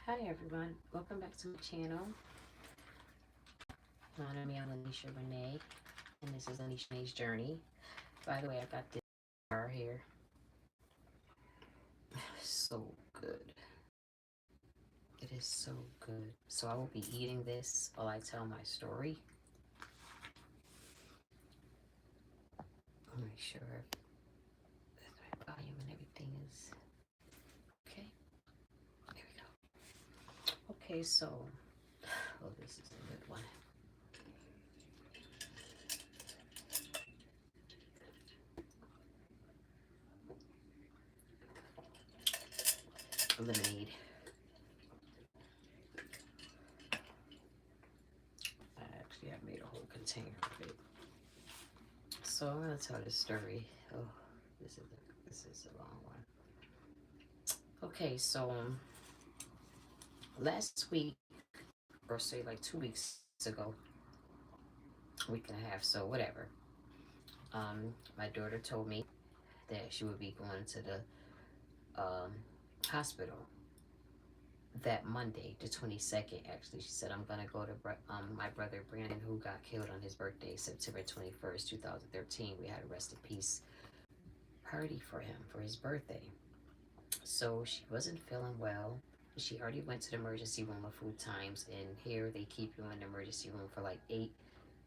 Hi everyone, welcome back to my channel. Me, I'm LANISHA Renee, and this is LANISHA's Journey. By the way, I got this bar here. So good. It is so good. So I will be eating this while I tell my story. I'll make sure that my volume and everything is okay. There we go. Okay, so, oh, this is a good one. Lemonade. I made a whole container of it. So I'm gonna tell this story. Oh, this is a long one. Okay, so last week, or say like 2 weeks ago, week and a half, so whatever. My daughter told me that she would be going to the hospital that Monday, the 22nd. Actually, she said I'm gonna go to my brother Brandon, who got killed on his birthday, September 21st, 2013. We had a rest in peace party for him for his birthday. So she wasn't feeling well. She already went to the emergency room a few times, and here they keep you in the emergency room for like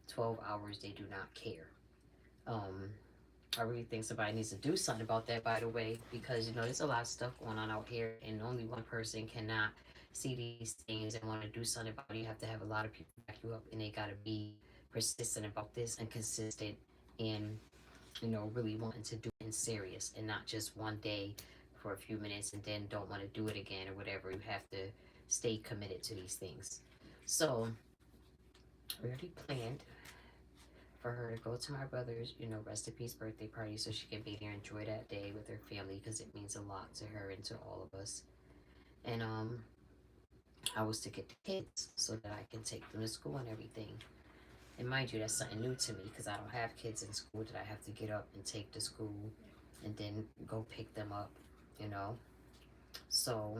12 hours. They do not care. Um, I really think somebody needs to do something about that, by the way, because there's a lot of stuff going on out here, and only one person cannot see these things and want to do something about it. You have to have a lot of people back you up, and they got to be persistent about this and consistent and really wanting to do it serious and not just one day for a few minutes and then don't want to do it again or whatever. You have to stay committed to these things. So we already planned for her to go to my brother's, rest in peace birthday party so she can be there and enjoy that day with her family because it means a lot to her and to all of us. And I was to get the kids so that I can take them to school and everything. And mind you, that's something new to me because I don't have kids in school that I have to get up and take to school and then go pick them up, you know. So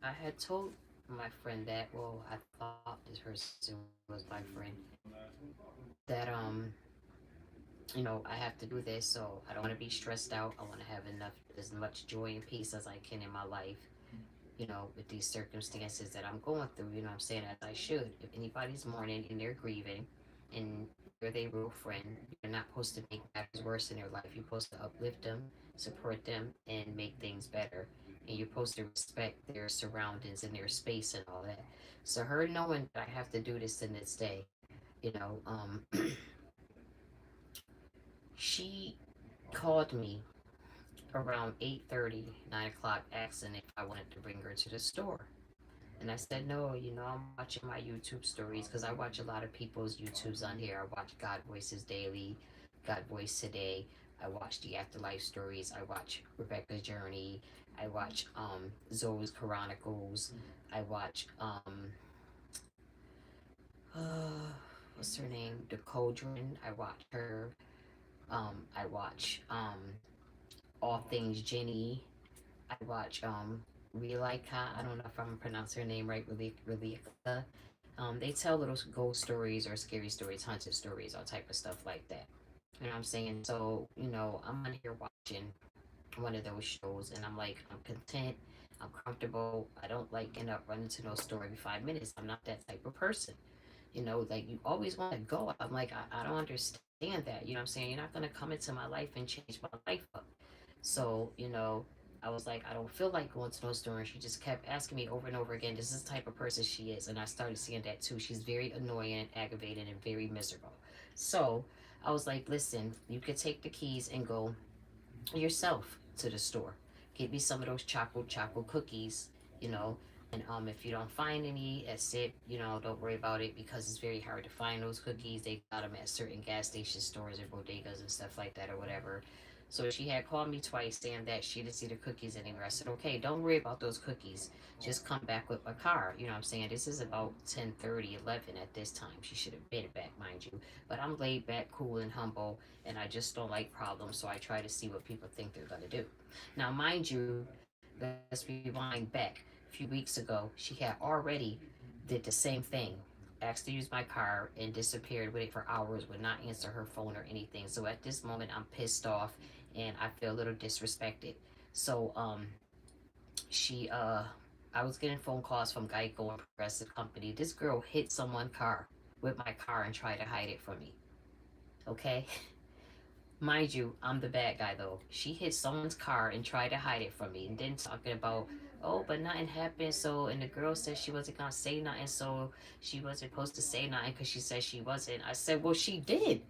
I had told my friend that, well, I thought this person was my friend, that I have to do this, so I don't want to be stressed out. I want to have as much joy and peace as I can in my life, with these circumstances that I'm going through, I'm saying, as I should. If anybody's mourning and they're grieving and you're their real friend, you're not supposed to make matters worse in their life. You're supposed to uplift them, support them, and make things better. And you're supposed to respect their surroundings and their space and all that. So her knowing that I have to do this in this day, you know, um, she called me around 8:30, 9 o'clock, asking if I wanted to bring her to the store. And I said, no, I'm watching my YouTube stories because I watch a lot of people's YouTubes on here. I watch God Voices Daily, God Voice Today. I watch the Afterlife Stories. I watch Rebecca's Journey. I watch Zoe's Chronicles. I watch, what's her name? The Cauldron. I watch her. I watch All Things Jenny. I watch Relika. I don't know if I'm pronouncing her name right, Relika. They tell little ghost stories or scary stories, haunted stories, all type of stuff like that. You know what I'm saying? So, I'm on here watching one of those shows and I'm like, I'm content, I'm comfortable. I don't like end up running to no store every 5 minutes. I'm not that type of person. Like you always want to go. I'm like, I don't understand that. You know what I'm saying? You're not gonna come into my life and change my life up. So, I was like, I don't feel like going to no store. And she just kept asking me over and over again, this is the type of person she is. And I started seeing that too. She's very annoying and aggravating and very miserable. So I was like, listen, you could take the keys and go yourself to the store. Get me some of those chocolate cookies, you know. And if you don't find any, that's it. Don't worry about it because it's very hard to find those cookies. They got them at certain gas station stores or bodegas and stuff like that or whatever. So she had called me twice saying that she didn't see the cookies anywhere. I said, okay, don't worry about those cookies. Just come back with my car. You know what I'm saying? This is about 10:30, 11 at this time. She should have been back, mind you. But I'm laid back, cool, and humble, and I just don't like problems, so I try to see what people think they're going to do. Now, mind you, let's rewind back. few weeks ago, she had already did the same thing. Asked to use my car and disappeared with it for hours, would not answer her phone or anything. So at this moment, I'm pissed off and I feel a little disrespected. So she I was getting phone calls from Geico and Progressive Company. This girl hit someone's car with my car and tried to hide it from me. Okay? Mind you, I'm the bad guy though. She hit someone's car and tried to hide it from me, and then talking about, oh, but nothing happened. So, and the girl said she wasn't gonna say nothing, so she wasn't supposed to say nothing because she said she wasn't. I said, well, she did.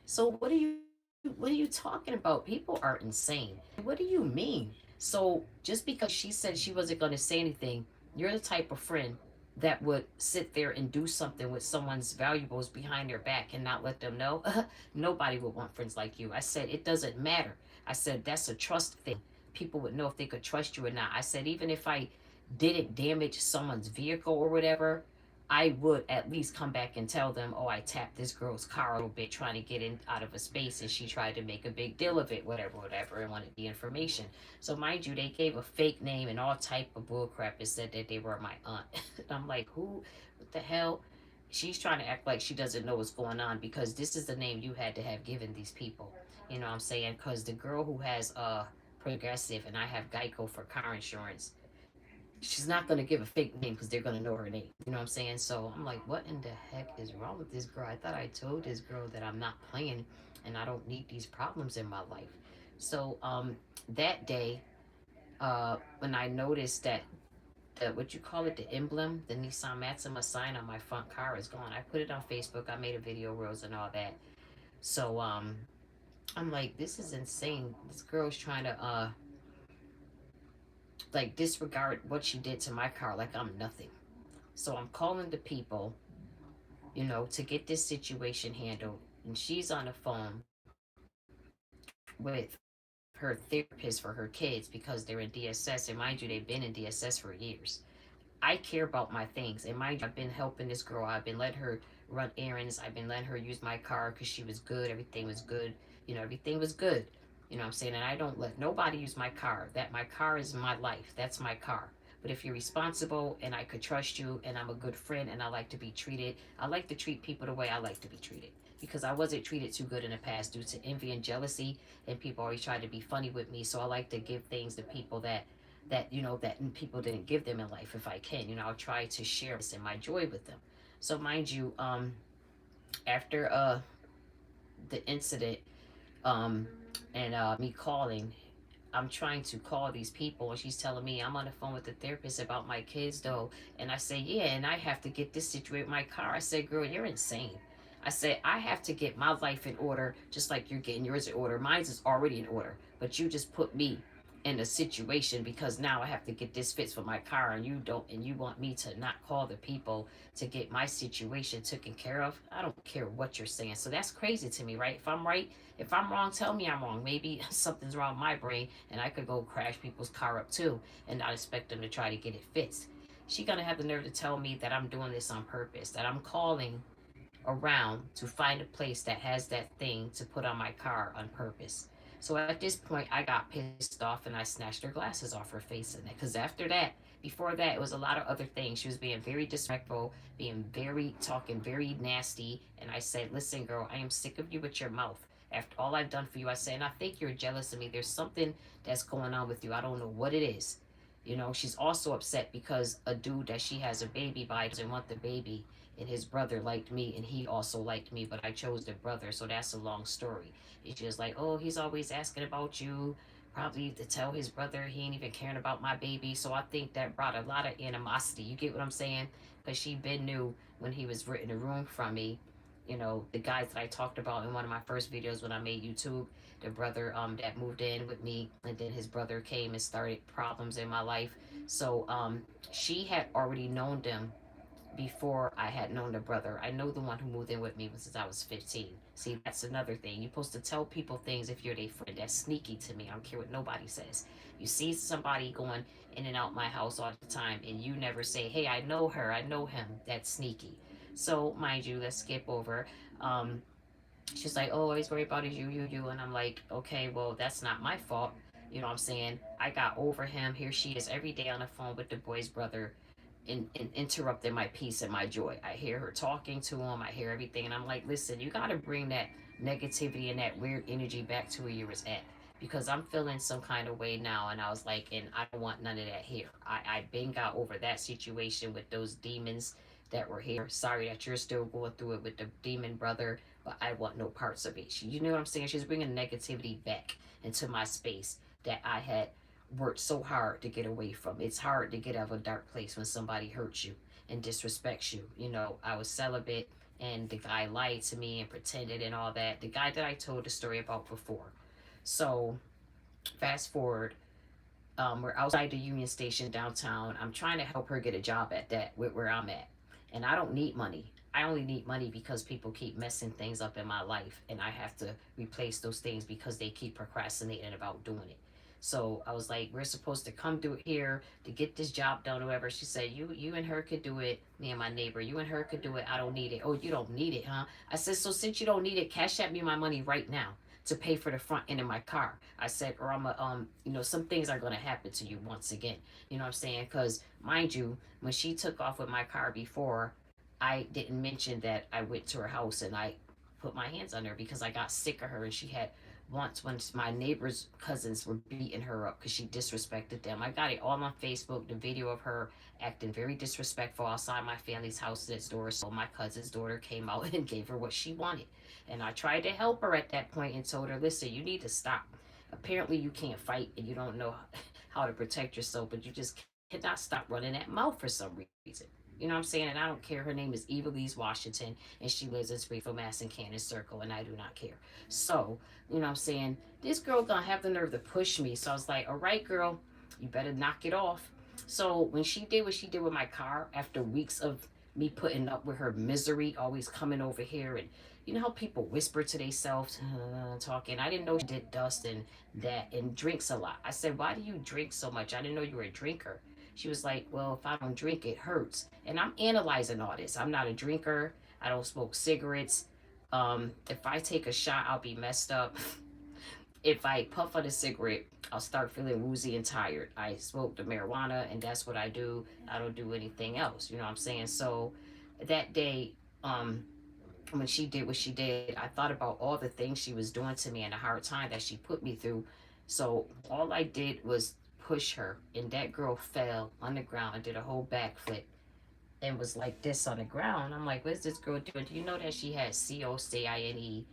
So what are you talking about? People are insane. What do you mean? So just because she said she wasn't gonna say anything, you're the type of friend that would sit there and do something with someone's valuables behind their back and not let them know. Nobody would want friends like you. I said, it doesn't matter. I said, that's a trust thing. People would know if they could trust you or not. I said, even if I didn't damage someone's vehicle or whatever, I would at least come back and tell them, oh, I tapped this girl's car a little bit trying to get in out of a space and she tried to make a big deal of it, whatever, and wanted the information. So mind you, they gave a fake name and all type of bullcrap and said that they were my aunt. I'm like, who, what the hell? She's trying to act like she doesn't know what's going on because this is the name you had to have given these people. You know what I'm saying? Because the girl who has Progressive and I have Geico for car insurance, she's not going to give a fake name because they're going to know her name. You know what I'm saying? So I'm like, what in the heck is wrong with this girl? I thought I told this girl that I'm not playing and I don't need these problems in my life. So that day, when I noticed that the what you call it, the emblem, the Nissan Maxima sign on my front car is gone. I put it on Facebook. I made a video, Rose, and all that. So I'm like, this is insane. This girl's trying to like disregard what she did to my car like I'm nothing. So I'm calling the people, you know, to get this situation handled. And she's on the phone with her therapist for her kids because they're in DSS. And mind you, they've been in DSS for years. I care about my things. And mind you, I've been helping this girl. I've been letting her run errands. I've been letting her use my car because she was good. Everything was good. You know, everything was good. You know what I'm saying? And I don't let nobody use my car. That my car is my life. That's my car. But if you're responsible and I could trust you and I'm a good friend and I like to be treated, I like to treat people the way I like to be treated. Because I wasn't treated too good in the past due to envy and jealousy, and people always tried to be funny with me. So I like to give things to people that you know that people didn't give them in life if I can. You know, I'll try to share this and my joy with them. So mind you, after the incident, um and me calling, I'm trying to call these people and she's telling me I'm on the phone with the therapist about my kids though. And I say, yeah, and I have to get this situated with my car. I said, girl, you're insane. I said, I have to get my life in order just like you're getting yours in order. Mine's is already in order, but you just put me in a situation because now I have to get this fixed for my car and you don't, and you want me to not call the people to get my situation taken care of. I don't care what you're saying. So that's crazy to me, right? If I'm right, if I'm wrong, tell me I'm wrong. Maybe something's wrong with my brain and I could go crash people's car up too and not expect them to try to get it fixed. She gonna have the nerve to tell me that I'm doing this on purpose, that I'm calling around to find a place that has that thing to put on my car on purpose. So at this point, I got pissed off and I snatched her glasses off her face in it. Because after that, before that, it was a lot of other things. She was being very disrespectful, being very, talking very nasty. And I said, listen, girl, I am sick of you with your mouth. After all I've done for you, I said, and I think you're jealous of me. There's something that's going on with you. I don't know what it is. You know, she's also upset because a dude that she has a baby by doesn't want the baby, and his brother liked me and he also liked me, but I chose the brother, so that's a long story. And she was like, oh, he's always asking about you, probably to tell his brother he ain't even caring about my baby. So I think that brought a lot of animosity. You get what I'm saying? Because she been knew when he was renting a room from me. You know, the guys that I talked about in one of my first videos when I made YouTube, the brother that moved in with me, and then his brother came and started problems in my life. So she had already known them before I had known the brother. I know the one who moved in with me since I was 15. See, that's another thing. You're supposed to tell people things if you're their friend. That's sneaky to me. I don't care what nobody says. You see somebody going in and out my house all the time and you never say, hey, I know her, I know him. That's sneaky. So, mind you, let's skip over. Um, she's like, oh, always worry about is you. And I'm like, okay, well, that's not my fault. You know what I'm saying? I got over him. Here she is every day on the phone with the boy's brother, and interrupting my peace and my joy. I hear her talking to him. I hear everything, and I'm like, listen, you got to bring that negativity and that weird energy back to where you was at, because I'm feeling some kind of way now. And I was like, and I don't want none of that here. I been got over that situation with those demons that were here. Sorry that you're still going through it with the demon brother, but I want no parts of it. You know what I'm saying? She's bringing negativity back into my space that I had worked so hard to get away from. It's hard to get out of a dark place when somebody hurts you and disrespects you. You know, I was celibate and the guy lied to me and pretended and all that. The guy that I told the story about before. So fast forward, we're outside the Union Station downtown. I'm trying to help her get a job at that where I'm at. And I don't need money. I only need money because people keep messing things up in my life, and I have to replace those things because they keep procrastinating about doing it. So I was like, we're supposed to come through here to get this job done, or whatever. She said, you and her could do it. Me and my neighbor, you and her could do it. I don't need it. Oh, you don't need it, huh? I said, so since you don't need it, cash at me my money right now to pay for the front end of my car. I said, or I'm a, some things are going to happen to you once again. You know what I'm saying? Because mind you, when she took off with my car before, I didn't mention that I went to her house and I put my hands on her because I got sick of her. And she had once when my neighbor's cousins were beating her up because she disrespected them. I got it all on Facebook, the video of her acting very disrespectful outside my family's house next door. So my cousin's daughter came out and gave her what she wanted. And I tried to help her at that point and told her, listen, you need to stop. Apparently you can't fight and you don't know how to protect yourself, but you just cannot stop running that mouth for some reason. You know what I'm saying? And I don't care. Her name is Evilise Washington, and she lives in Springfield, Mass. And Cannon Circle, and I do not care. So, you know what I'm saying? This girl gonna have the nerve to push me. So I was like, all right, girl, you better knock it off. So when she did what she did with my car, after weeks of me putting up with her misery, always coming over here, and you know how people whisper to themselves, talking. I didn't know she did dust and that and drinks a lot. I said, why do you drink so much? I didn't know you were a drinker. She was like, well, if I don't drink, it hurts. And I'm analyzing all this. I'm not a drinker. I don't smoke cigarettes. If I take a shot, I'll be messed up. If I puff on a cigarette, I'll start feeling woozy and tired. I smoke the marijuana, and that's what I do. I don't do anything else. You know what I'm saying? So that day, when she did what she did, I thought about all the things she was doing to me and the hard time that she put me through. So all I did was push her, and that girl fell on the ground and did a whole backflip and was like this on the ground. I'm like, what's this girl doing? Do you know that she had COCANE,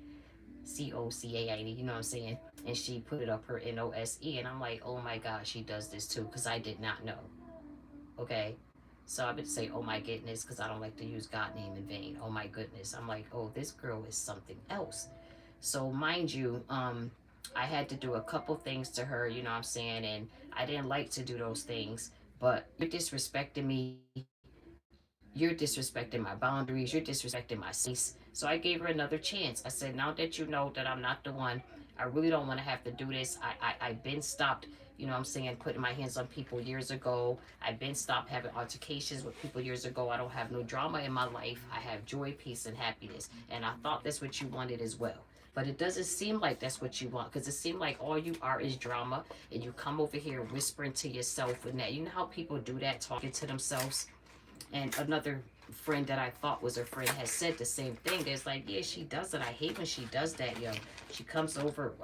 you know what I'm saying? And she put it up her NOSE, and I'm like, oh my God, she does this too, because I did not know. Okay. So I would say, oh my goodness, because I don't like to use God name in vain. Oh my goodness. I'm like, oh, this girl is something else. So mind you, I had to do a couple things to her, you know what I'm saying? And I didn't like to do those things, but you're disrespecting me. You're disrespecting my boundaries. You're disrespecting my space. So I gave her another chance. I said, now that you know that I'm not the one, I really don't want to have to do this. I've been stopped, you know what I'm saying, putting my hands on people years ago. I've been stopped having altercations with people years ago. I don't have no drama in my life. I have joy, peace, and happiness. And I thought that's what you wanted as well. But it doesn't seem like that's what you want, because it seems like all you are is drama, and you come over here whispering to yourself and that. You know how people do that, talking to themselves? And another friend that I thought was her friend has said the same thing. There's like, yeah, she does it. I hate when she does that, yo. She comes over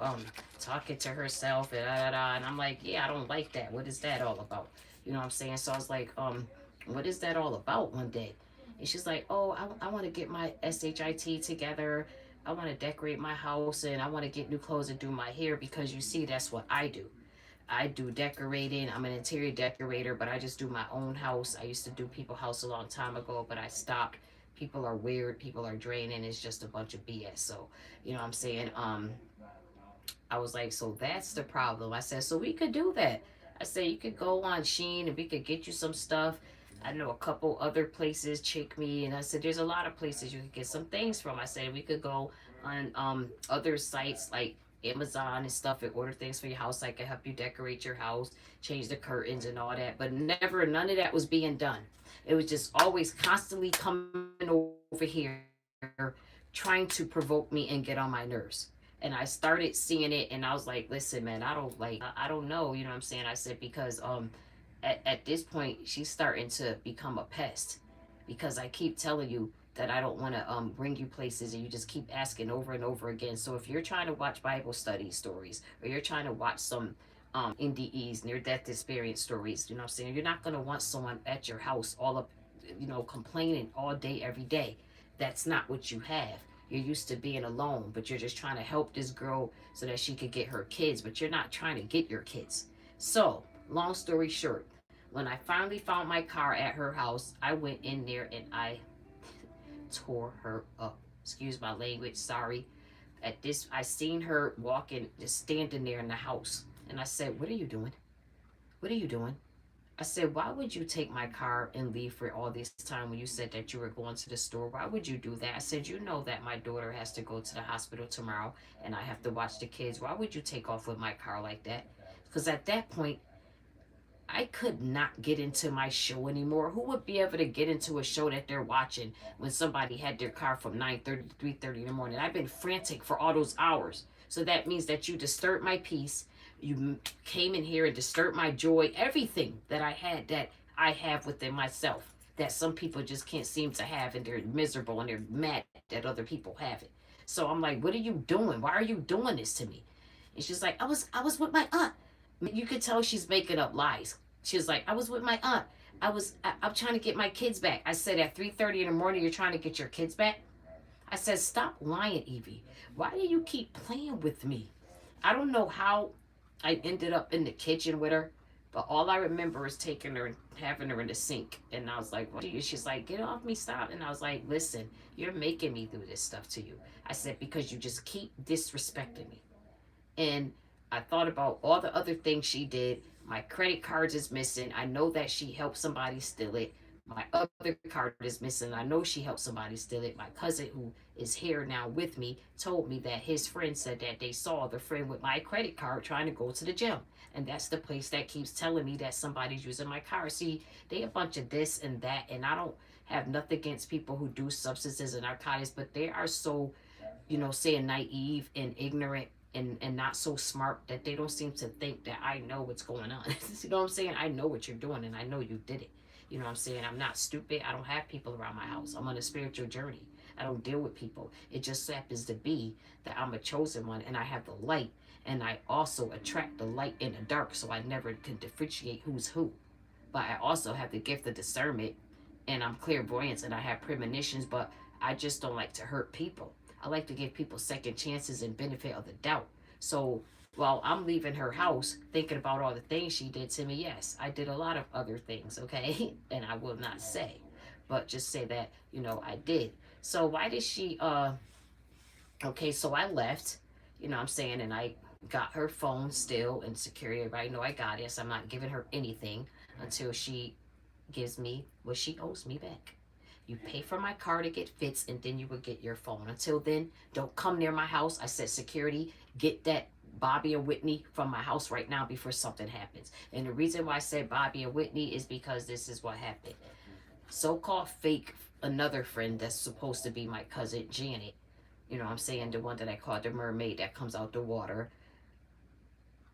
talking to herself and and I'm like, yeah, I don't like that. What is that all about? You know what I'm saying? So I was like, what is that all about one day? And she's like, oh, I want to get my SHIT together. I want to decorate my house, and I want to get new clothes and do my hair, because you see, that's what I do. I do decorating. I'm an interior decorator, but I just do my own house. I used to do people's house a long time ago, but I stopped. People are weird. People are draining. It's just a bunch of BS. So, you know what I'm saying? I was like, so that's the problem. I said, so we could do that. I said, you could go on Shein and we could get you some stuff. I know a couple other places, Chick Me, and I said, there's a lot of places you could get some things from. I said, we could go on other sites like Amazon and stuff and order things for your house. I could help you decorate your house, change the curtains and all that. But never, none of that was being done. It was just always constantly coming over here, trying to provoke me and get on my nerves. And I started seeing it, and I was like, listen, man, I don't know, you know what I'm saying? I said, because at this point, she's starting to become a pest, because I keep telling you that I don't want to bring you places, and you just keep asking over and over again. So if you're trying to watch Bible study stories, or you're trying to watch some NDEs, near death experience stories, you know what I'm saying? You're not going to want someone at your house all up, complaining all day, every day. That's not what you have. You're used to being alone, but you're just trying to help this girl so that she could get her kids, but you're not trying to get your kids. So, long story short, when I finally found my car at her house, I went in there and I tore her up. Excuse my language, sorry. At this, I seen her walking, just standing there in the house. And I said, what are you doing? What are you doing? I said, why would you take my car and leave for all this time when you said that you were going to the store? Why would you do that? I said, you know that my daughter has to go to the hospital tomorrow and I have to watch the kids. Why would you take off with my car like that? Because at that point, I could not get into my show anymore. Who would be able to get into a show that they're watching when somebody had their car from 9:30 to 3:30 in the morning? I've been frantic for all those hours. So that means that you disturbed my peace. You came in here and disturbed my joy, everything that I had, that I have within myself, that some people just can't seem to have, and they're miserable and they're mad that other people have it. So I'm like, what are you doing? Why are you doing this to me? And she's like, I was with my aunt. You could tell she's making up lies. She was like, I was with my aunt. I'm trying to get my kids back. I said, at 3:30 in the morning, you're trying to get your kids back? I said, stop lying, Evie. Why do you keep playing with me? I don't know how I ended up in the kitchen with her, but all I remember is taking her and having her in the sink. And I was like, what do you? She's like, get off me, stop. And I was like, listen, you're making me do this stuff to you. I said, because you just keep disrespecting me. And I thought about all the other things she did. My credit card is missing. I know that she helped somebody steal it. My other card is missing. I know she helped somebody steal it. My cousin, who is here now with me, told me that his friend said that they saw the friend with my credit card trying to go to the gym. And that's the place that keeps telling me that somebody's using my car. See, they a bunch of this and that. And I don't have nothing against people who do substances and narcotics, but they are so, saying naive and ignorant and not so smart that they don't seem to think that I know what's going on. You know what I'm saying? I know what you're doing and I know you did it. You know what I'm saying? I'm not stupid. I don't have people around my house. I'm on a spiritual journey. I don't deal with people. It just happens to be that I'm a chosen one and I have the light, and I also attract the light in the dark, so I never can differentiate who's who. But I also have the gift of discernment, and I'm clairvoyant, and I have premonitions, but I just don't like to hurt people. I like to give people second chances and benefit of the doubt. So while I'm leaving her house thinking about all the things she did to me, yes, I did a lot of other things, okay? And I will not say, but just say that, I did. So why did she, okay, so I left, what I'm saying, and I got her phone still and security. Everybody know I got it, so I'm not giving her anything until she gives me what she owes me back. You pay for my car to get fixed, and then you will get your phone. Until then, don't come near my house. I said, security, get that Bobby and Whitney from my house right now before something happens. And the reason why I said Bobby and Whitney is because this is what happened. So-called fake, another friend that's supposed to be my cousin Janet, what I'm saying, the one that I called the mermaid that comes out the water,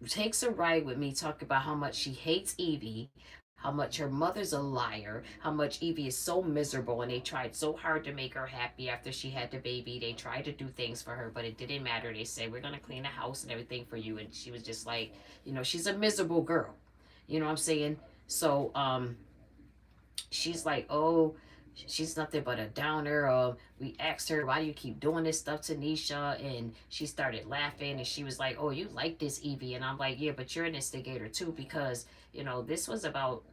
takes a ride with me, talking about how much she hates Evie, how much her mother's a liar, how much Evie is so miserable, and they tried so hard to make her happy after she had the baby. They tried to do things for her, but it didn't matter. They said, we're going to clean the house and everything for you. And she was just like, she's a miserable girl. You know what I'm saying? So, she's like, oh, she's nothing but a downer. We asked her, why do you keep doing this stuff to Nisha? And she started laughing, and she was like, oh, you like this, Evie? And I'm like, yeah, but you're an instigator too, because this was about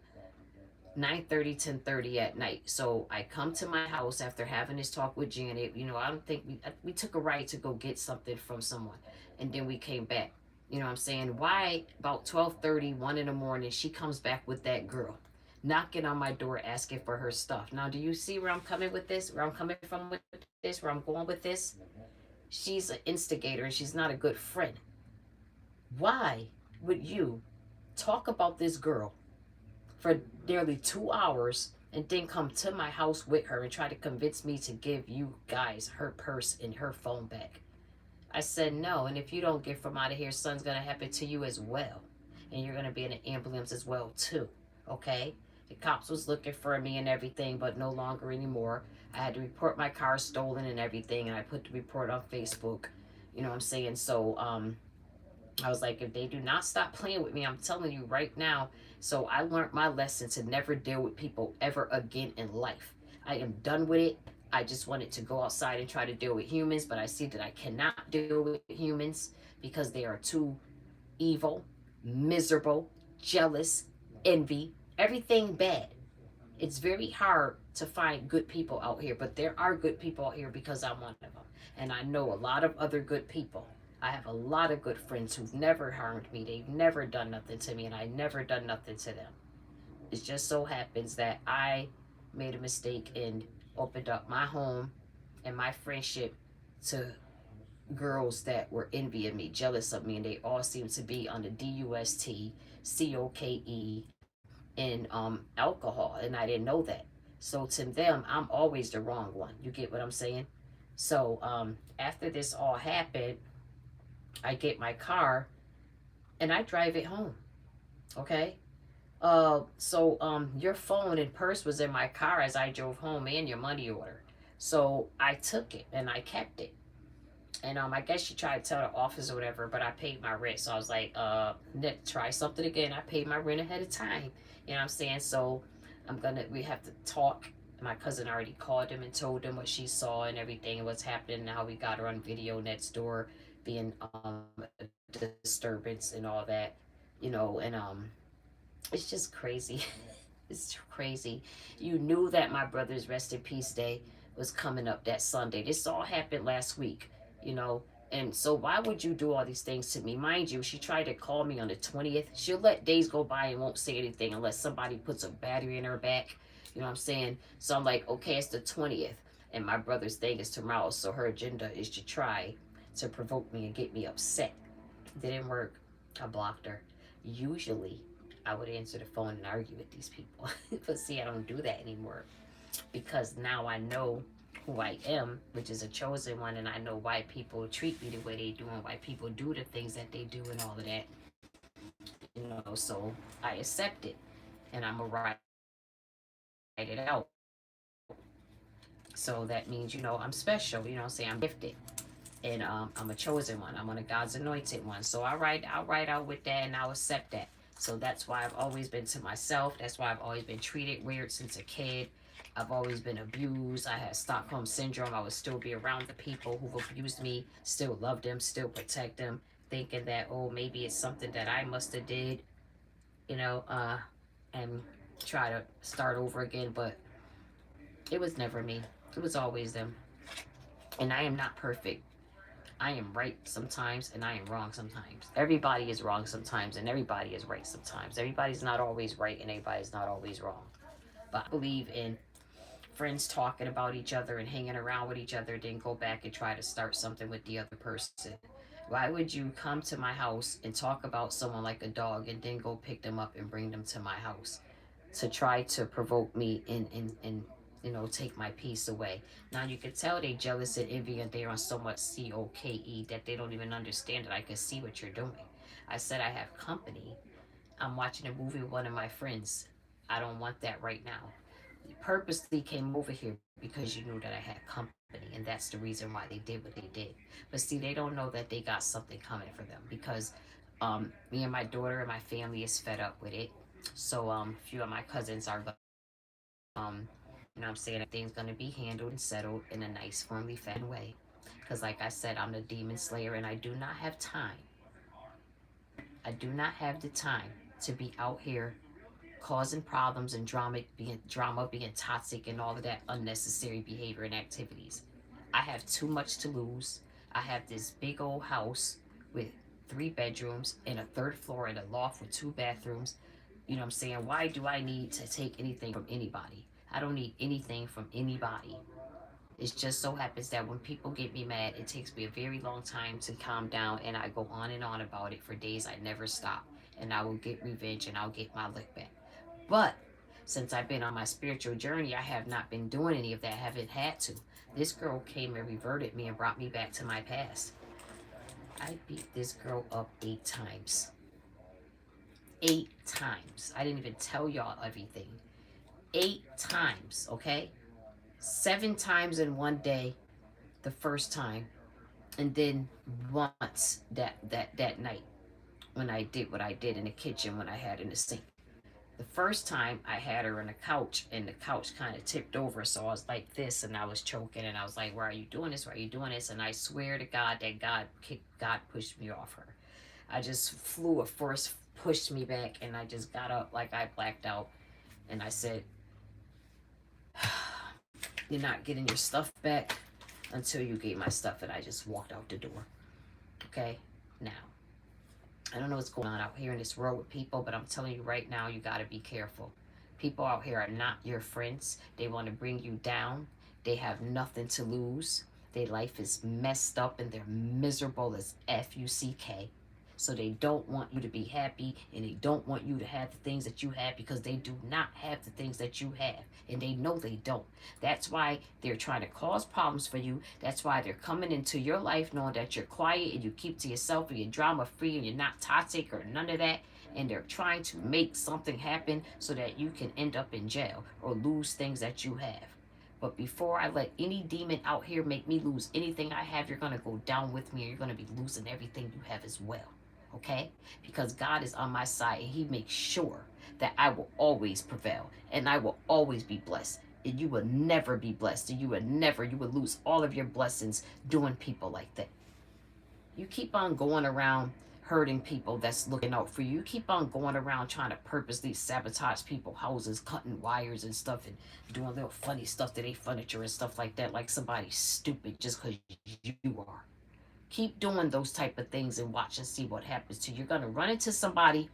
9:30, 10:30 at night. So I come to my house after having this talk with Janet. I don't think we took a ride to go get something from someone, and then we came back. I'm saying, why about 12:30, 1 in the morning, she comes back with that girl knocking on my door asking for her stuff. Now, do you see where I'm coming with this? Where I'm coming from with this? Where I'm going with this? She's an instigator and she's not a good friend. Why would you talk about this girl for nearly 2 hours and then come to my house with her and try to convince me to give you guys her purse and her phone back? I said no, and if you don't get from out of here, something's gonna happen to you as well, and you're gonna be in an ambulance as well too. Okay? The cops was looking for me and everything, but no longer anymore. I had to report my car stolen and everything, and I put the report on Facebook. You know what I'm saying? So I was like, if they do not stop playing with me, I'm telling you right now. So I learned my lesson to never deal with people ever again in life. I am done with it. I just wanted to go outside and try to deal with humans, but I see that I cannot deal with humans because they are too evil, miserable, jealous, envy, everything bad. It's very hard to find good people out here, but there are good people out here because I'm one of them. And I know a lot of other good people. I have a lot of good friends who've never harmed me. They've never done nothing to me, and I never done nothing to them. It just so happens that I made a mistake and opened up my home and my friendship to girls that were envying me, jealous of me, and they all seemed to be on the DUST, COKE, and alcohol, and I didn't know that. So to them, I'm always the wrong one. You get what I'm saying? So after this all happened, I get my car and I drive it home. Okay. Your phone and purse was in my car as I drove home, and your money order. So I took it and I kept it. And I guess she tried to tell the office or whatever, but I paid my rent. So I was like, let's try something again. I paid my rent ahead of time. You know what I'm saying? So we have to talk. My cousin already called him and told him what she saw and everything and what's happening and how we got her on video next door being a disturbance and all that, and it's just crazy. It's crazy. You knew that my brother's rest in peace day was coming up that Sunday. This all happened last week, you know. And so why would you do all these things to me? Mind you, she tried to call me on the 20th. She'll let days go by and won't say anything unless somebody puts a battery in her back. You know what I'm saying? So I'm like, okay, it's the 20th. And my brother's thing is tomorrow. So her agenda is to try to provoke me and get me upset. Didn't work. I blocked her. Usually, I would answer the phone and argue with these people. But see, I don't do that anymore because now I know who I am, which is a chosen one, and I know why people treat me the way they do and why people do the things that they do and all of that. So I accept it and I'm gonna write it out. So that means, I'm special, I'm gifted. And I'm a chosen one. I'm on a God's anointed one. So I'll write out with that and I'll accept that. So that's why I've always been to myself. That's why I've always been treated weird since a kid. I've always been abused. I had Stockholm syndrome. I would still be around the people who've abused me, still love them, still protect them, thinking that, oh, maybe it's something that I must have did, you know, uh, and try to start over again. But it was never me. It was always them. And I am not perfect. I am right sometimes and I am wrong sometimes. Everybody is wrong sometimes and everybody is right sometimes. Everybody's not always right and everybody's not always wrong. But I believe in friends talking about each other and hanging around with each other, then go back and try to start something with the other person. Why would you come to my house and talk about someone like a dog and then go pick them up and bring them to my house to try to provoke me and take my peace away? Now you can tell they jealous and envy and they're on so much COKE that they don't even understand that I can see what you're doing. I said I have company. I'm watching a movie with one of my friends. I don't want that right now. You purposely came over here because you knew that I had company, and that's the reason why they did what they did. But see, they don't know that they got something coming for them because me and my daughter and my family is fed up with it. So a few of my cousins are gonna I'm saying everything's gonna be handled and settled in a nice, firmly fed way. Because like I said, I'm the demon slayer, and I do not have time. I do not have the time to be out here causing problems and being toxic and all of that unnecessary behavior and activities. I have too much to lose. I have this big old house with 3 bedrooms and a third floor and a loft with 2 bathrooms. You know what I'm saying? Why do I need to take anything from anybody? I don't need anything from anybody. It just so happens that when people get me mad, it takes me a very long time to calm down, and I go on and on about it for days. I never stop, and I will get revenge and I'll get my lick back. But since I've been on my spiritual journey, I have not been doing any of that. I haven't had to. This girl came and reverted me and brought me back to my past. I beat this girl up 8 times. 8 times. I didn't even tell y'all everything. 8 times, okay? 7 times in one day, the first time, and then once that night when I did what I did in the kitchen when I had in the sink. The first time I had her on the couch and the couch kind of tipped over, so I was like this and I was choking and I was like, "Why are you doing this? Why are you doing this?" And I swear to God that God pushed me off her. I just flew a force, pushed me back, and I just got up like I blacked out, and I said, "You're not getting your stuff back until you get my stuff," and I just walked out the door. Okay, now I don't know what's going on out here in this world with people, but I'm telling you right now, you got to be careful. People out here are not your friends. They want to bring you down. They have nothing to lose. Their life is messed up and they're miserable as Fuck. So they don't want you to be happy and they don't want you to have the things that you have because they do not have the things that you have. And they know they don't. That's why they're trying to cause problems for you. That's why they're coming into your life knowing that you're quiet and you keep to yourself and you're drama free and you're not toxic or none of that. And they're trying to make something happen so that you can end up in jail or lose things that you have. But before I let any demon out here make me lose anything I have, you're going to go down with me or you're going to be losing everything you have as well. Okay? Because God is on my side and He makes sure that I will always prevail and I will always be blessed. And you will never be blessed. And you will lose all of your blessings doing people like that. You keep on going around hurting people that's looking out for you. You keep on going around trying to purposely sabotage people's houses, cutting wires and stuff, and doing little funny stuff to their furniture and stuff like that, like somebody's stupid just because you are. Keep doing those type of things and watch and see what happens to you. You're gonna run into somebody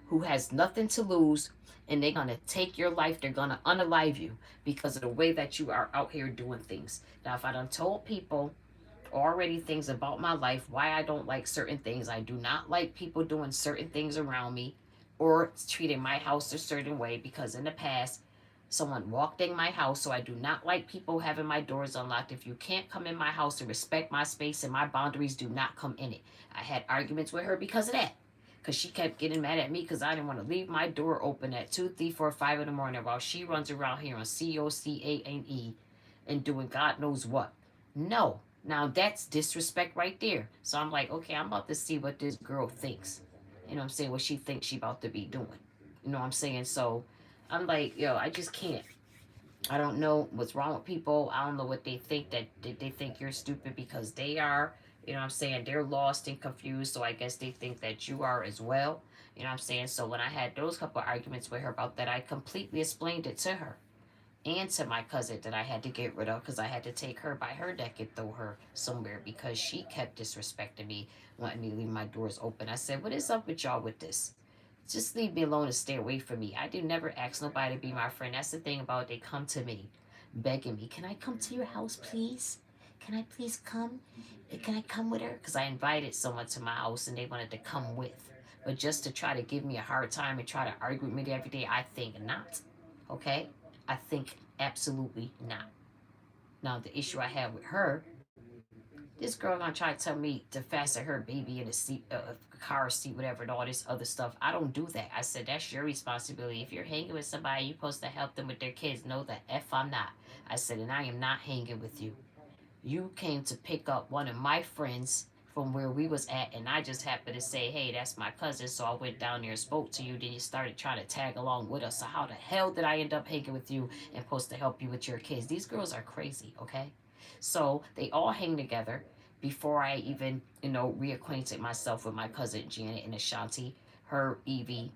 who has nothing to lose, and they're gonna take your life. They're gonna unalive you because of the way that you are out here doing things. Now, if I done told people already things about my life, why I don't like certain things. I do not like people doing certain things around me or treating my house a certain way because in the past, someone walked in my house. So I do not like people having my doors unlocked. If you can't come in my house and respect my space and my boundaries, do not come in it. I had arguments with her because of that. Because she kept getting mad at me because I didn't want to leave my door open at 2, 3, 4, 5 in the morning while she runs around here on COCANE and doing God knows what. No, now that's disrespect right there. So I'm like, okay, I'm about to see what this girl thinks. You know what I'm saying? What she thinks she about to be doing. You know what I'm saying? So I'm like, yo, I just can't. I don't know what's wrong with people. I don't know what they think that they think you're stupid because they are. You know what I'm saying? They're lost and confused. So I guess they think that you are as well. You know what I'm saying? So when I had those couple of arguments with her about that, I completely explained it to her and to my cousin that I had to get rid of because I had to take her by her neck and throw her somewhere because she kept disrespecting me, wanting me to leave my doors open. I said, "What is up with y'all with this? Just leave me alone and stay away from me. I do never ask nobody to be my friend." That's the thing about it. They come to me begging me, "Can I come to your house, please? Can I please come? Can I come with her?" Because I invited someone to my house and they wanted to come with. But just to try to give me a hard time and try to argue with me every day, I think not. Okay? I think absolutely not. Now, the issue I have with her, this girl gonna try to tell me to fasten her baby in a seat, car seat, whatever, and all this other stuff. I don't do that. I said that's your responsibility. If you're hanging with somebody, you're supposed to help them with their kids. No, the f I'm not. I said, and I am not hanging with you. You came to pick up one of my friends from where we was at, and I just happened to say, "Hey, that's my cousin," so I went down there and spoke to you. Then you started trying to tag along with us. So how the hell did I end up hanging with you and supposed to help you with your kids? These girls are crazy, okay? So they all hang together. Before I even, reacquainted myself with my cousin Janet and Ashanti, her Evie,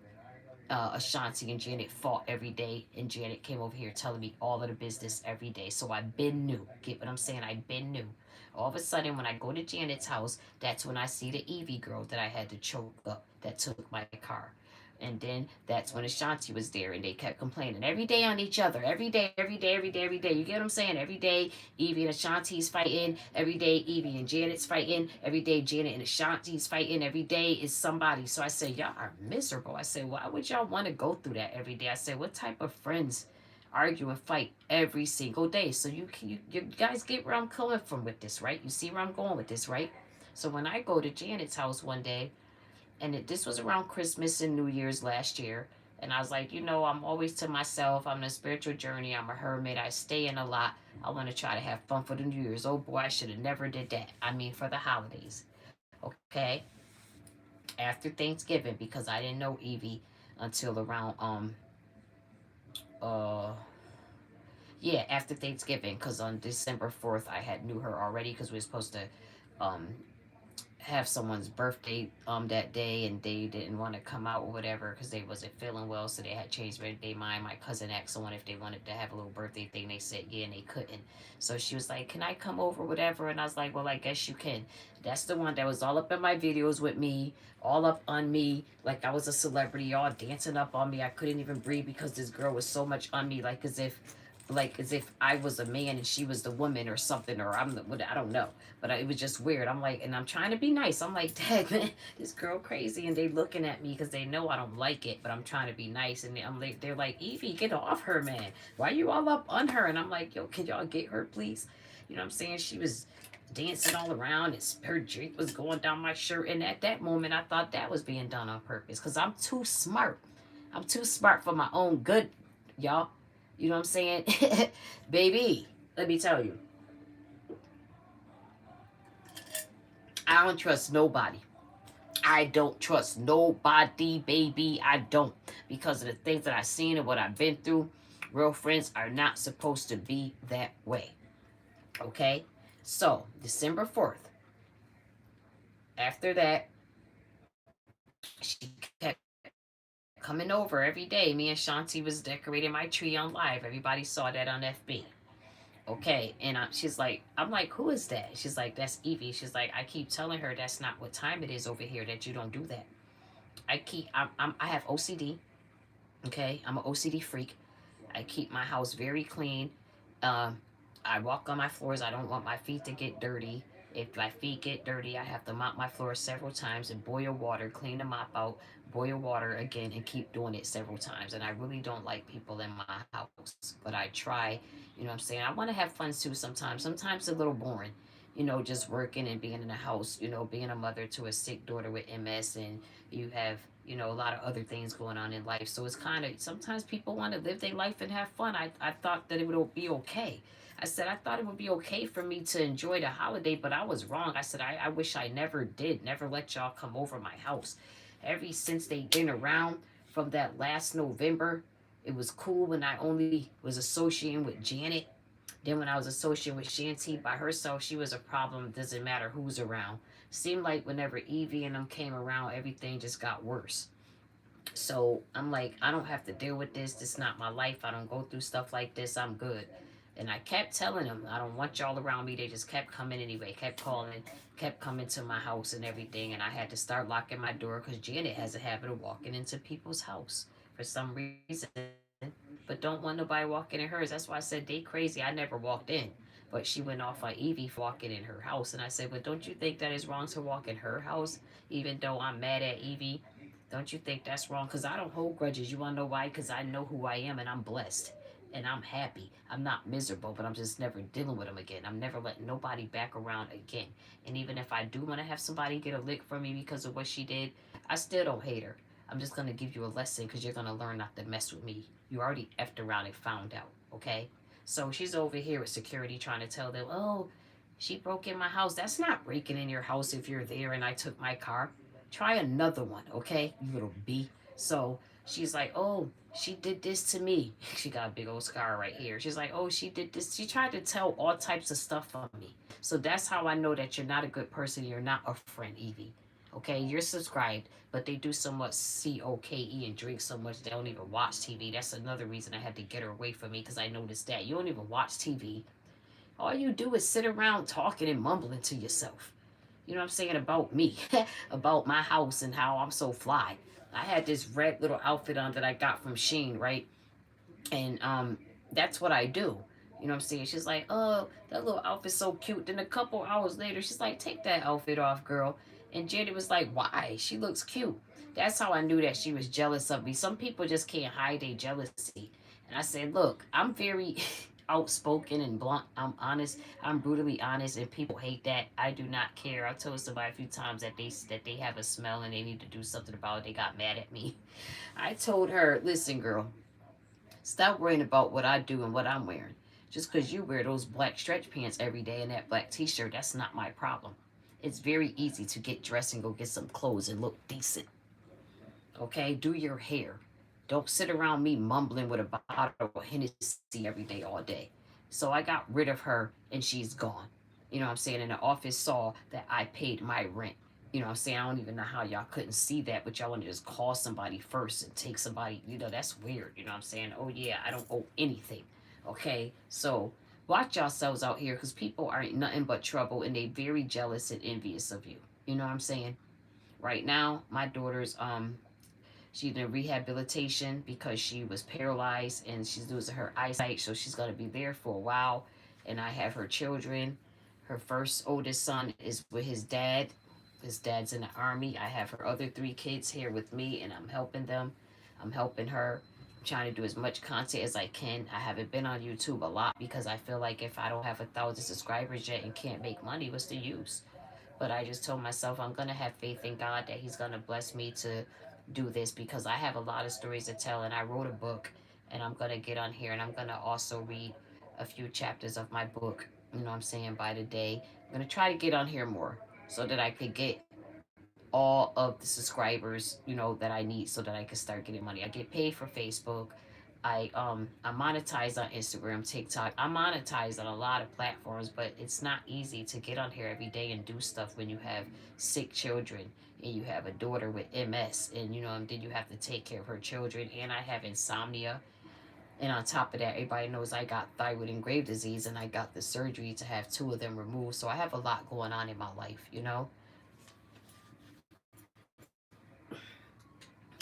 Ashanti and Janet fought every day, and Janet came over here telling me all of the business every day. So I been new. Get what I'm saying? I been new. All of a sudden, when I go to Janet's house, that's when I see the Evie girl that I had to choke up that took my car. And then that's when Ashanti was there, and they kept complaining every day on each other. Every day, every day, every day, every day. You get what I'm saying? Every day, Evie and Ashanti's fighting. Every day, Evie and Janet's fighting. Every day, Janet and Ashanti's fighting. Every day is somebody. So I said, y'all are miserable. I said, why would y'all want to go through that every day? I said, what type of friends argue and fight every single day? So you guys get where I'm coming from with this, right? You see where I'm going with this, right? So when I go to Janet's house one day, and this was around Christmas and New Year's last year, and I was like, I'm always to myself. I'm in a spiritual journey. I'm a hermit. I stay in a lot. I want to try to have fun for the New Year's. Oh boy, I should have never did that. I mean, for the holidays, okay? After Thanksgiving, because I didn't know Evie until around uh yeah, after Thanksgiving, because on December 4th I had knew her already, because we were supposed to um have someone's birthday that day, and they didn't want to come out or whatever because they wasn't feeling well, so they had changed their mind. My cousin asked someone if they wanted to have a little birthday thing. They said yeah, and they couldn't. So she was like, can I come over, whatever? And I was like, well, I guess you can. That's the one that was all up in my videos with me, all up on me, like I was a celebrity, all dancing up on me. I couldn't even breathe because this girl was so much on me, like as if I was a man and she was the woman or something, or I don't know. But it was just weird. I'm like, and I'm trying to be nice. I'm like, Dad, man, this girl crazy, and they looking at me because they know I don't like it, but I'm trying to be nice, and I'm like, they're like, Evie, get off her, man. Why you all up on her? And I'm like, yo, can y'all get her, please? You know what I'm saying? She was dancing all around, and her drink was going down my shirt, and at that moment, I thought that was being done on purpose because I'm too smart. I'm too smart for my own good, y'all. You know what I'm saying? Baby, let me tell you, I don't trust nobody. I don't trust nobody, baby. I don't. Because of the things that I've seen and what I've been through. Real friends are not supposed to be that way. Okay? So, December 4th, after that, she kept coming over every day. Me and Shanti was decorating my tree on live. Everybody saw that on FB. Okay, and she's like, I'm like, who is that? She's like, that's Evie. She's like, I keep telling her that's not what time it is over here, that you don't do that. I have OCD. Okay, I'm an OCD freak. I keep my house very clean. um I walk on my floors. I don't want my feet to get dirty. If my feet get dirty, I have to mop my floor several times and boil water, clean the mop out, boil water again, and keep doing it several times. And I really don't like people in my house, but I try. You know what I'm saying? I want to have fun too sometimes. Sometimes it's a little boring, just working and being in the house, being a mother to a sick daughter with MS, and you have, a lot of other things going on in life. So it's kind of, sometimes people want to live their life and have fun. I thought that it would be okay. I said, I thought it would be okay for me to enjoy the holiday, but I was wrong. I said, I wish I never did, never let y'all come over my house. Ever since they been around from that last November, it was cool when I only was associating with Janet. Then when I was associating with Shanti by herself, she was a problem. It doesn't matter who's around. Seemed like whenever Evie and them came around, everything just got worse. So I'm like, I don't have to deal with this. This is not my life. I don't go through stuff like this. I'm good. And I kept telling them, I don't want y'all around me. They just kept coming anyway, kept calling, kept coming to my house and everything. And I had to start locking my door because Janet has a habit of walking into people's house for some reason, but don't want nobody walking in hers. That's why I said they crazy. I never walked in. But she went off on Evie for walking in her house. And I said, but don't you think that is wrong to walk in her house, even though I'm mad at Evie? Don't you think that's wrong? Because I don't hold grudges. You want to know why? Because I know who I am and I'm blessed and I'm happy. I'm not miserable, but I'm just never dealing with them again. I'm never letting nobody back around again. And even if I do want to have somebody get a lick from me because of what she did, I still don't hate her. I'm just going to give you a lesson because you're going to learn not to mess with me. You already effed around and found out, okay? So she's over here with security trying to tell them, oh, she broke in my house. That's not breaking in your house if you're there and I took my car. Try another one, okay, you little B. So she's like, oh, she did this to me. She got a big old scar right here. She's like, oh, she did this. She tried to tell all types of stuff on me. So that's how I know that you're not a good person. You're not a friend, Evie. Okay, you're subscribed, but they do so much COKE and drink so much they don't even watch TV. That's another reason I had to get her away from me because I noticed that. You don't even watch TV. All you do is sit around talking and mumbling to yourself. You know what I'm saying, about me, about my house and how I'm so fly. I had this red little outfit on that I got from Sheen, right? And that's what I do. You know what I'm saying? She's like, oh, that little outfit's so cute. Then a couple hours later, she's like, take that outfit off, girl. And Jenny was like, why? She looks cute. That's how I knew that she was jealous of me. Some people just can't hide their jealousy. And I said, look, I'm very outspoken and blunt. I'm honest. I'm brutally honest, and people hate that. I do not care. I told somebody a few times that they have a smell and they need to do something about it. They got mad at me. I told her, listen, girl, stop worrying about what I do and what I'm wearing. Just because you wear those black stretch pants every day and that black t-shirt, that's not my problem. It's very easy to get dressed and go get some clothes and look decent. Okay, do your hair. Don't sit around me mumbling with a bottle of Hennessy every day, all day. So I got rid of her and she's gone. You know what I'm saying? And the office saw that I paid my rent. You know what I'm saying? I don't even know how y'all couldn't see that, but y'all want to just call somebody first and take somebody, that's weird. You know what I'm saying? Oh, yeah, I don't owe anything. Okay? So watch yourselves out here because people aren't nothing but trouble and they very jealous and envious of you. You know what I'm saying? Right now, my daughter's she's in rehabilitation because she was paralyzed and she's losing her eyesight, so she's going to be there for a while. And I have her children. Her first oldest son is with his dad. His dad's in the army. I have her other three kids here with me, and I'm helping them. I'm helping her. I'm trying to do as much content as I can. I haven't been on YouTube a lot because I feel like if I don't have 1,000 subscribers yet and can't make money, what's the use? But I just told myself I'm going to have faith in God that He's going to bless me to do this because I have a lot of stories to tell and I wrote a book and I'm going to get on here and I'm going to also read a few chapters of my book, you know what I'm saying, by the day. I'm going to try to get on here more so that I could get all of the subscribers, that I need so that I can start getting money. I get paid for Facebook. I monetize on Instagram, TikTok. I monetize on a lot of platforms, but it's not easy to get on here every day and do stuff when you have sick children and you have a daughter with MS and and then you have to take care of her children and I have insomnia. And on top of that, everybody knows I got thyroid and grave disease and I got the surgery to have two of them removed. So I have a lot going on in my life.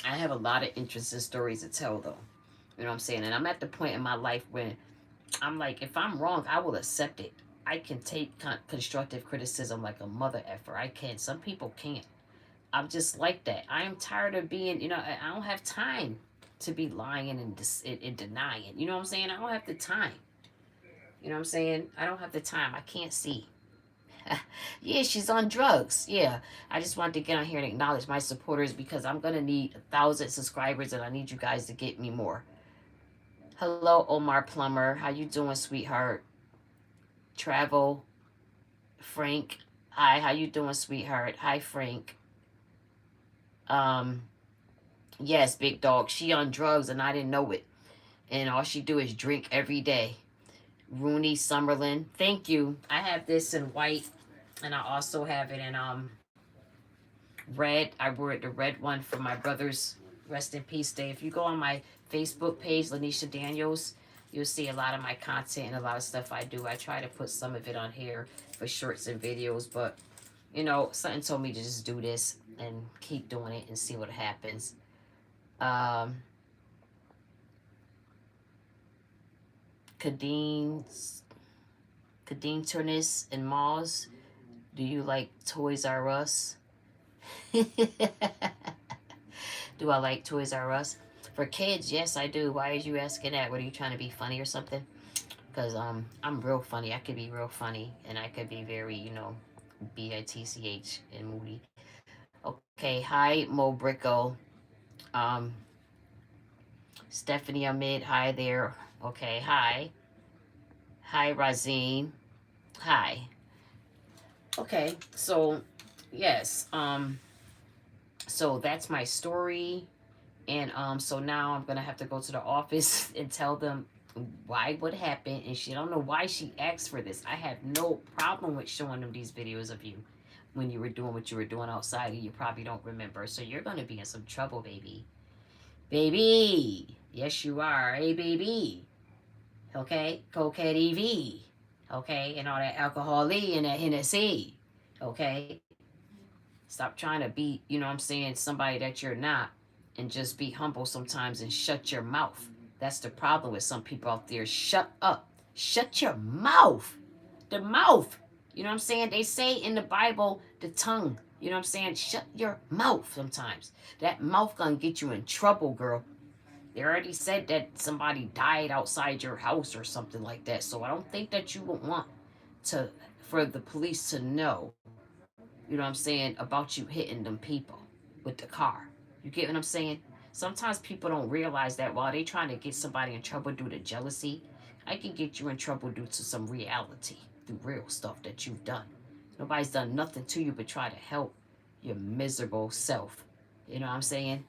I have a lot of interesting stories to tell though. You know what I'm saying? And I'm at the point in my life when I'm like, if I'm wrong, I will accept it. I can take constructive criticism like a mother effer. I can. Some people can't. I'm just like that. I am tired of being, I don't have time to be lying and denying. You know what I'm saying? I don't have the time. You know what I'm saying? I don't have the time. I can't see. Yeah, she's on drugs. Yeah, I just wanted to get on here and acknowledge my supporters because I'm gonna need 1,000 subscribers and I need you guys to get me more. Hello, Omar Plummer. How you doing, sweetheart? Travel, Frank. Hi, how you doing, sweetheart? Hi, Frank. Um, yes, big dog. She on drugs and I didn't know it. And all she do is drink every day. Rooney Summerlin. Thank you. I have this in white and I also have it in red. I wore it the red one for my brother's rest in peace day. If you go on my Facebook page, LANISHA Daniels, you'll see a lot of my content and a lot of stuff I do. I try to put some of it on here for shorts and videos, but something told me to just do this and keep doing it and see what happens. Kadeen Turnis and Maz, do you like Toys R Us? Do I like Toys R Us? For kids, yes, I do. Why are you asking that? What, are you trying to be funny or something? Because I'm real funny. I could be real funny, and I could be very, bitch and moody. Okay, hi, Mo Bricko. Um, Stephanie Ahmed, hi there. Okay, hi. Hi, Razine. Hi. Okay, so, yes, so that's my story. And so now I'm gonna have to go to the office and tell them why what happened. And she don't know why she asked for this. I have no problem with showing them these videos of you when you were doing what you were doing outside and you probably don't remember. So you're gonna be in some trouble, baby. Baby. Yes, you are. Hey, baby. Okay? Cocaine EV. Okay? And all that alcohol and that Hennessy. Okay? Stop trying to be, what I'm saying, somebody that you're not, and just be humble sometimes and shut your mouth. That's the problem with some people out there. Shut up. Shut your mouth. The mouth. You know what I'm saying? They say in the Bible, the tongue. You know what I'm saying? Shut your mouth sometimes. That mouth gonna get you in trouble, girl. They already said that somebody died outside your house or something like that. So I don't think that you would want to for the police to know, you know what I'm saying, about you hitting them people with the car. You get what I'm saying? Sometimes people don't realize that while they trying to get somebody in trouble due to jealousy, I can get you in trouble due to some reality, through real stuff that you've done. Nobody's done nothing to you but try to help your miserable self. You know what I'm saying?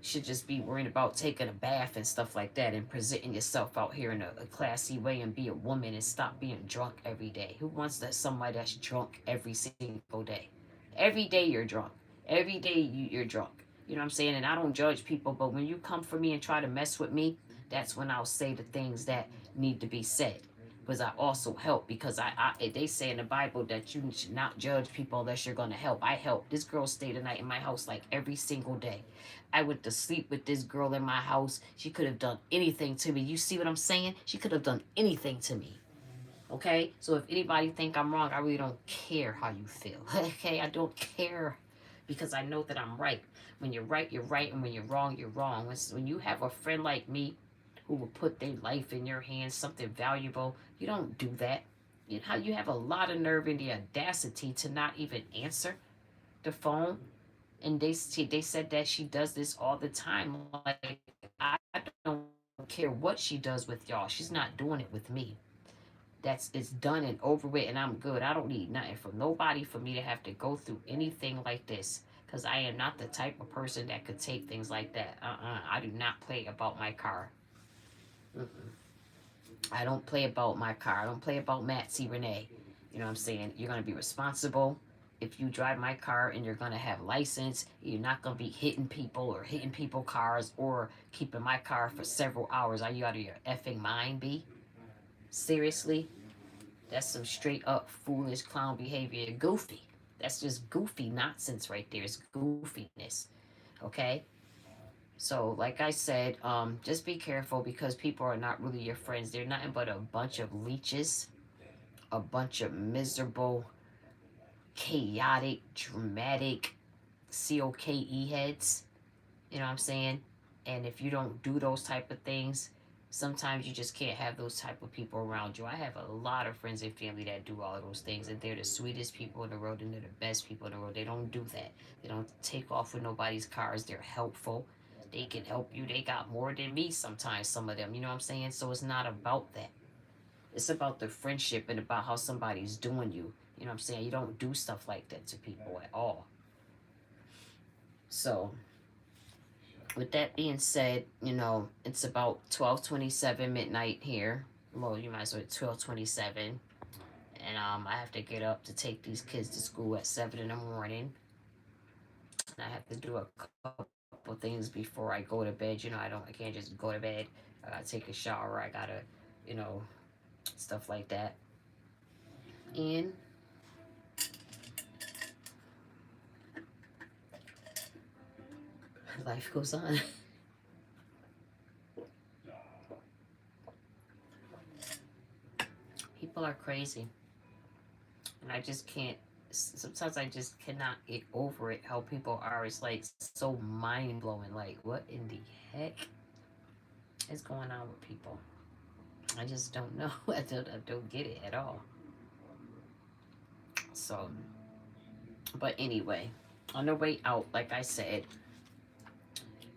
Should just be worrying about taking a bath and stuff like that and presenting yourself out here in a classy way and be a woman and stop being drunk every day. Who wants that somebody that's drunk every single day? Every day you're drunk. Every day you're drunk. You know what I'm saying? And I don't judge people, but when you come for me and try to mess with me, that's when I'll say the things that need to be said. Because I also help, because they say in the Bible that you should not judge people unless you're going to help. I help. This girl stayed the night in my house like every single day. I went to sleep with this girl in my house. She could have done anything to me. You see what I'm saying? She could have done anything to me. Okay? So if anybody think I'm wrong, I really don't care how you feel. Okay? I don't care, because I know that I'm right. When you're right, you're right. And when you're wrong, you're wrong. When you have a friend like me who will put their life in your hands, something valuable, you don't do that. You have a lot of nerve and the audacity to not even answer the phone. And they said that she does this all the time. Like, I don't care what she does with y'all. She's not doing it with me. It's done and over with, and I'm good. I don't need nothing from nobody for me to have to go through anything like this, because I am not the type of person that could take things like that. I do not play about my car. Mm-mm. I don't play about my car. I don't play about Matsy Renee. You know what I'm saying? You're going to be responsible. If you drive my car and you're going to have license, you're not going to be hitting people or hitting people cars or keeping my car for several hours. Are you out of your effing mind, B? Seriously? That's some straight up foolish clown behavior. Goofy. That's just goofy nonsense right there. It's goofiness. Okay? So, like I said, just be careful, because people are not really your friends. They're nothing but a bunch of leeches, a bunch of miserable, chaotic, dramatic, COKE heads. You know what I'm saying? And if you don't do those type of things, sometimes you just can't have those type of people around you. I have a lot of friends and family that do all of those things, and they're the sweetest people in the world, and they're the best people in the world. They don't do that. They don't take off with nobody's cars. They're helpful. They can help you. They got more than me sometimes, some of them. You know what I'm saying? So it's not about that. It's about the friendship and about how somebody's doing you. You know what I'm saying? You don't do stuff like that to people at all. So with that being said, it's about 12:27 midnight here. Well, you might as well 12:27, and I have to get up to take these kids to school at 7 in the morning. And I have to do a couple things before I go to bed. I can't just go to bed. I gotta take a shower. I gotta, you know, stuff like that. And life goes on. People are crazy, and I just can't. Sometimes I just cannot get over it. How people are, it's like so mind blowing. Like, what in the heck is going on with people? I just don't know. I don't get it at all. So, but anyway, on the way out, like I said,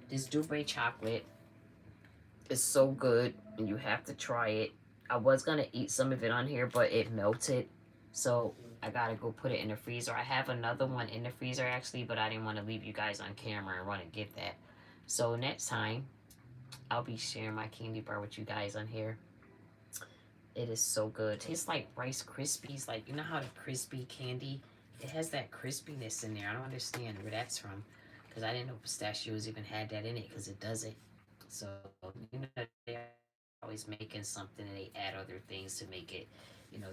this Dubai chocolate is so good, and you have to try it. I was gonna eat some of it on here, but it melted, so I gotta go put it in the freezer. I have another one in the freezer actually, but I didn't want to leave you guys on camera and run and get that. So next time, I'll be sharing my candy bar with you guys on here. It is so good. Tastes like Rice Krispies. Like, you know how the crispy candy, it has that crispiness in there. I don't understand where that's from, because I didn't know pistachios even had that in it, because it doesn't. So, they're always making something and they add other things to make it,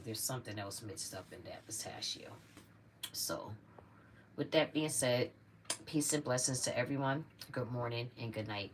there's something else mixed up in that pistachio. So, with that being said, peace and blessings to everyone. Good morning and good night.